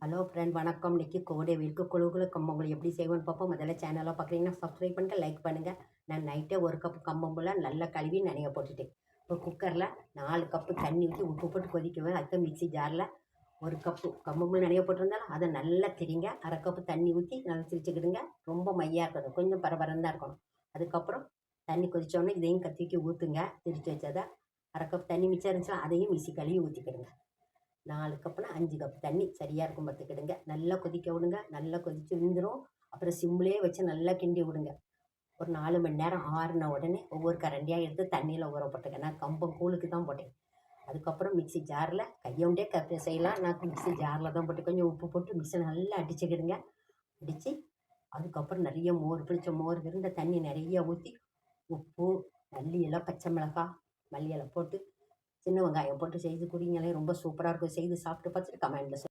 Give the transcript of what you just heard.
Hello friend, வணக்கம். இன்றைக்கி கோடை வெயிலுக்கு குழு கம்பங்கூழ் எப்படி செய்வோன்னு பார்ப்போம். முதல்ல சேனலாக பார்க்குறீங்கன்னா சப்ஸ்கிரைப் பண்ணுங்கள், லைக் பண்ணுங்கள். நான் நைட்டே 1 கப் கம்பங்கூழ நல்லா கழுவி நனைய போட்டுட்டேன். இப்போ குக்கரில் 4 கப்பு தண்ணி ஊற்றி உப்பு போட்டு கொதிக்குவேன். அதுக்கு மிக்ஸி ஜாரில் 1 கப்பு கம்பங்கூழ் நனைய போட்டிருந்தாலும் அதை நல்லா திரிங்க. 1/2 கப்பு தண்ணி ஊற்றி நல்லா திரிச்சுக்கிடுங்க. ரொம்ப மையாக இருக்கணும், கொஞ்சம் பரபரன்னு தான் இருக்கணும். அதுக்கப்புறம் தண்ணி கொதித்தோடனே இதையும் கத்திக்கி ஊற்றுங்க. திரிச்சு வச்சதை 1/2 கப் தண்ணி மிச்சம் இருந்துச்சுன்னா அதையும் மிக்ஸி கழுவி ஊற்றிக்கிடுங்க. 4 கப்புனா 5 கப் தண்ணி சரியாக இருக்கும் பார்த்துக்கிடுங்க. நல்லா கொதிக்க விடுங்க. நல்லா கொதித்து விழுந்துடும். அப்புறம் சிம்லேயே வச்சு நல்லா கிண்டி விடுங்க. ஒரு 4 மணி நேரம் ஆறின உடனே ஒவ்வொரு கரண்டியாக எடுத்து தண்ணியில் ஊற போட்டுக்க. நான் கம்பங்கூழுக்கு தான் போட்டேன். அதுக்கப்புறம் மிக்ஸி ஜாரில் கையோண்டே செய்யலாம். நான் மிக்ஸி ஜாரில் தான் போட்டு கொஞ்சம் உப்பு போட்டு மிக்ஸி நல்லா அடிச்சுக்கிடுங்க. அடித்து அதுக்கப்புறம் நிறைய மோர், பிடிச்ச மோர் இருந்த தண்ணி நிறைய ஊற்றி உப்பு, மல்லி இலை, பச்சை மிளகாய், மல்லி இலை போட்டு சின்ன வெங்காயம் போட்டு செய்து குடிங்களேன். ரொம்ப சூப்பராக இருக்கும். செய்து சாப்பிட்டு பார்த்துட்டு கமெண்ட்டில்